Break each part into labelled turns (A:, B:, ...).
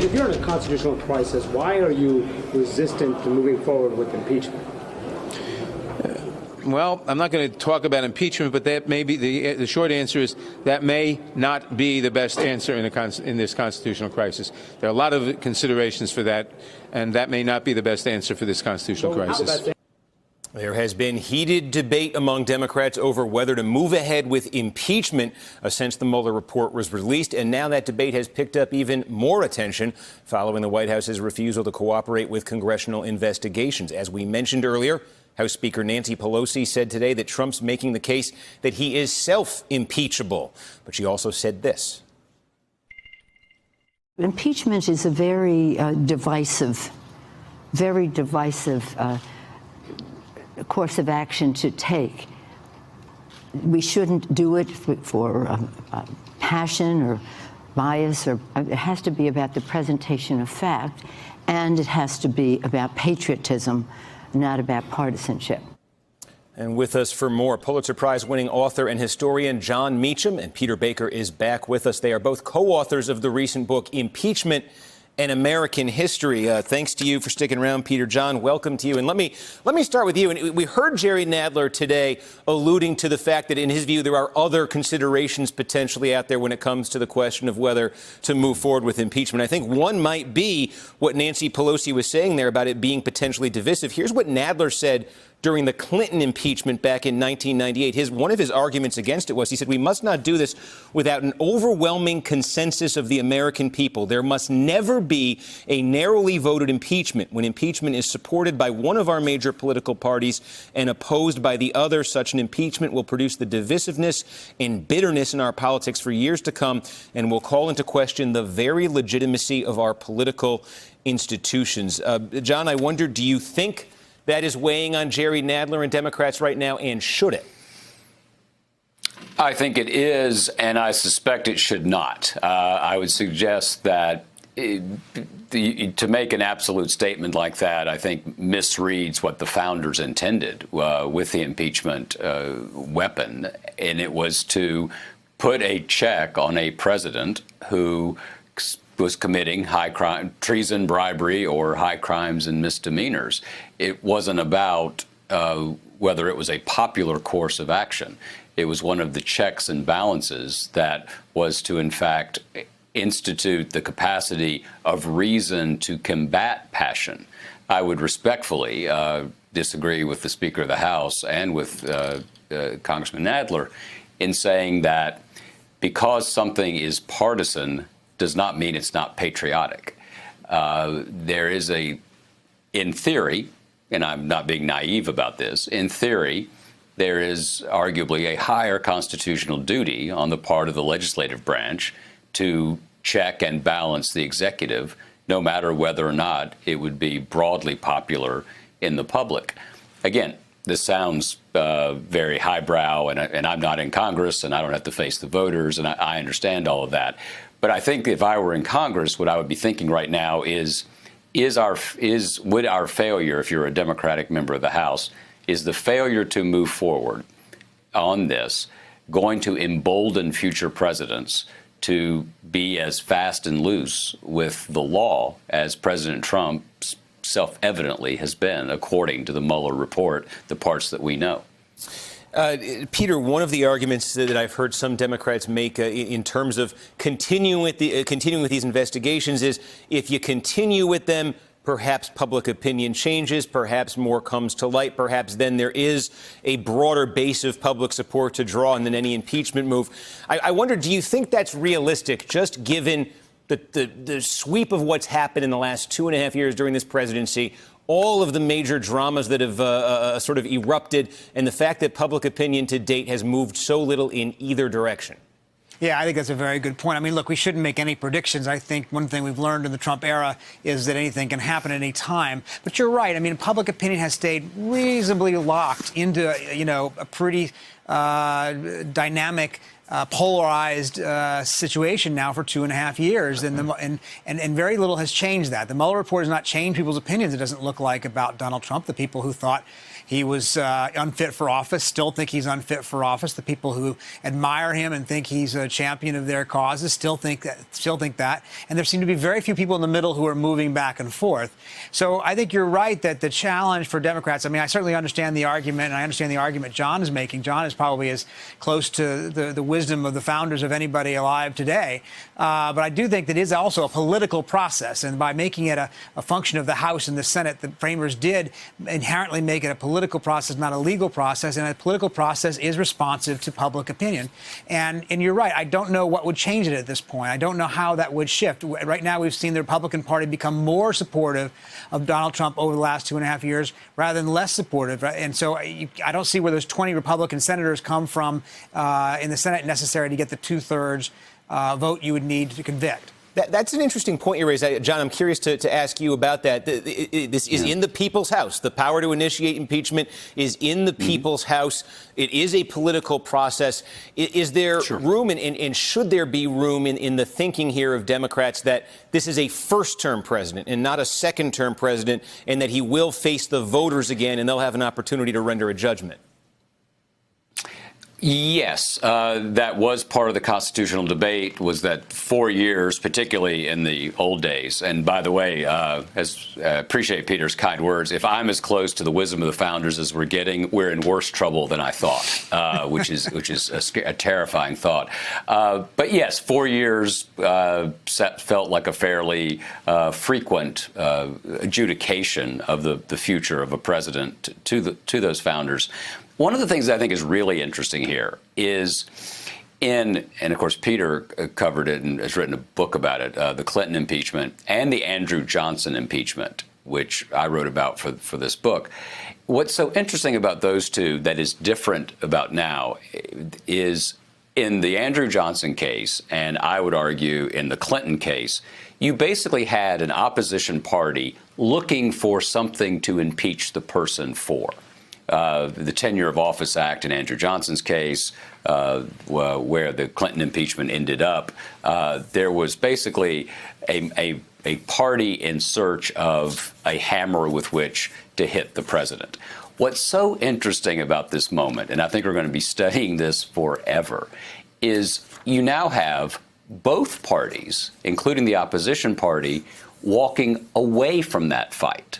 A: if you're in a constitutional crisis, why are you resistant to moving forward with impeachment?
B: Well, I'm not going to talk about impeachment, but that may be the short answer is that may not be the best answer in this constitutional crisis. There are a lot of considerations for that, and that may not be the best answer for this constitutional crisis.
C: There has been heated debate among Democrats over whether to move ahead with impeachment since the Mueller report was released. And now that debate has picked up even more attention following the White House's refusal to cooperate with congressional investigations. As we mentioned earlier, House Speaker Nancy Pelosi said today that Trump's making the case that he is self-impeachable. But she also said this.
D: Impeachment is a very divisive course of action to take. We shouldn't do it for passion or bias, or it has to be about the presentation of fact, and it has to be about patriotism, not about partisanship.
C: And with us for more, Pulitzer Prize-winning author and historian Jon Meacham and Peter Baker is back with us. They are both co-authors of the recent book, Impeachment and American History. Thanks to you for sticking around, Peter. Jon, welcome to you. And let me start with you. And we heard Jerry Nadler today alluding to the fact that, in his view, there are other considerations potentially out there when it comes to the question of whether to move forward with impeachment. I think one might be what Nancy Pelosi was saying there about it being potentially divisive. Here's what Nadler said during the Clinton impeachment back in 1998. One of his arguments against it was, he said, we must not do this without an overwhelming consensus of the American people. There must never be a narrowly voted impeachment. When impeachment is supported by one of our major political parties and opposed by the other, such an impeachment will produce the divisiveness and bitterness in our politics for years to come and will call into question the very legitimacy of our political institutions. Jon, I wonder, do you think that is weighing on Jerry Nadler and Democrats right now, and should it?
E: I think it is, and I suspect it should not. I would suggest that to make an absolute statement like that, I think, misreads what the founders intended with the impeachment weapon, and it was to put a check on a president who was committing high crime, treason, bribery, or high crimes and misdemeanors. It wasn't about whether it was a popular course of action. It was one of the checks and balances that was to, in fact, institute the capacity of reason to combat passion. I would respectfully disagree with the Speaker of the House and with Congressman Nadler in saying that because something is partisan does not mean it's not patriotic. There is in theory, and I'm not being naive about this, in theory, there is arguably a higher constitutional duty on the part of the legislative branch to check and balance the executive, no matter whether or not it would be broadly popular in the public. Again, this sounds very highbrow, and I'm not in Congress, and I don't have to face the voters, and I understand all of that. But I think if I were in Congress, what I would be thinking right now is would our failure, if you're a Democratic member of the House, is the failure to move forward on this going to embolden future presidents to be as fast and loose with the law as President Trump self-evidently has been, according to the Mueller report, the parts that we know?
C: Peter, one of the arguments that I've heard some Democrats make in terms of continuing with these investigations is if you continue with them, perhaps public opinion changes, perhaps more comes to light, perhaps then there is a broader base of public support to draw on than any impeachment move. I wonder, do you think that's realistic, just given the sweep of what's happened in the last 2.5 years during this presidency, all of the major dramas that have sort of erupted, and the fact that public opinion to date has moved so little in either direction?
F: Yeah, I think that's a very good point. I mean, look, we shouldn't make any predictions. I think one thing we've learned in the Trump era is that anything can happen at any time. But you're right. I mean, public opinion has stayed reasonably locked into, a pretty dynamic, polarized situation now for 2.5 years, and very little has changed that. The Mueller report has not changed people's opinions, it doesn't look like, about Donald Trump. The people who thought he was unfit for office still think he's unfit for office. The people who admire him and think he's a champion of their causes still think that. And there seem to be very few people in the middle who are moving back and forth. So I think you're right that the challenge for Democrats, I mean, I certainly understand the argument, and I understand the argument John is making. John is probably as close to the wisdom of the founders of anybody alive today. But I do think that it is also a political process. And by making it a function of the House and the Senate, the framers did inherently make it a political process, not a legal process. And a political process is responsive to public opinion. And you're right. I don't know what would change it at this point. I don't know how that would shift. Right now, we've seen the Republican Party become more supportive of Donald Trump over the last 2.5 years rather than less supportive. Right? And so I don't see where those 20 Republican senators come from in the Senate necessary to get the 2/3 vote you would need to convict.
C: That's an interesting point you raised, John. I'm curious to ask you about that. This is in the people's house. The power to initiate impeachment is in the people's house. It is a political process. Is there room, and should there be room in the thinking here of Democrats that this is a first-term president and not a second-term president, and that he will face the voters again and they'll have an opportunity to render a judgment?
E: Yes, that was part of the constitutional debate, was that 4 years, particularly in the old days. And by the way, appreciate Peter's kind words. If I'm as close to the wisdom of the founders as we're getting, we're in worse trouble than I thought, which is a terrifying thought. But yes, 4 years felt like a fairly frequent adjudication of the future of a president to those founders. One of the things I think is really interesting here is and of course Peter covered it and has written a book about it, the Clinton impeachment and the Andrew Johnson impeachment, which I wrote about for this book. What's so interesting about those two that is different about now is in the Andrew Johnson case, and I would argue in the Clinton case, you basically had an opposition party looking for something to impeach the person for. The Tenure of Office Act in Andrew Johnson's case, where the Clinton impeachment ended up, there was basically a party in search of a hammer with which to hit the president. What's so interesting about this moment, and I think we're going to be studying this forever, is you now have both parties, including the opposition party, walking away from that fight.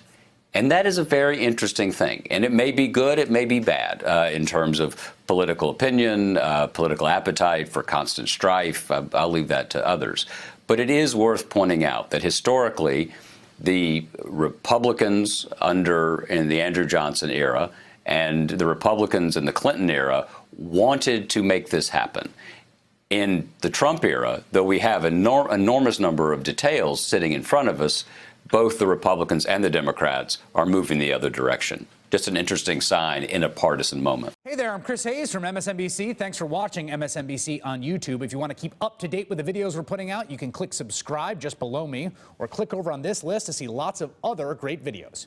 E: And that is a very interesting thing. And it may be good, it may be bad in terms of political opinion, political appetite for constant strife. I'll leave that to others. But it is worth pointing out that historically, the Republicans in the Andrew Johnson era and the Republicans in the Clinton era wanted to make this happen. In the Trump era, though we have an enormous number of details sitting in front of us, both the Republicans and the Democrats are moving the other direction. Just an interesting sign in a partisan moment.
G: Hey there, I'm Chris Hayes from MSNBC. Thanks for watching MSNBC on YouTube. If you want to keep up to date with the videos we're putting out, you can click subscribe just below me or click over on this list to see lots of other great videos.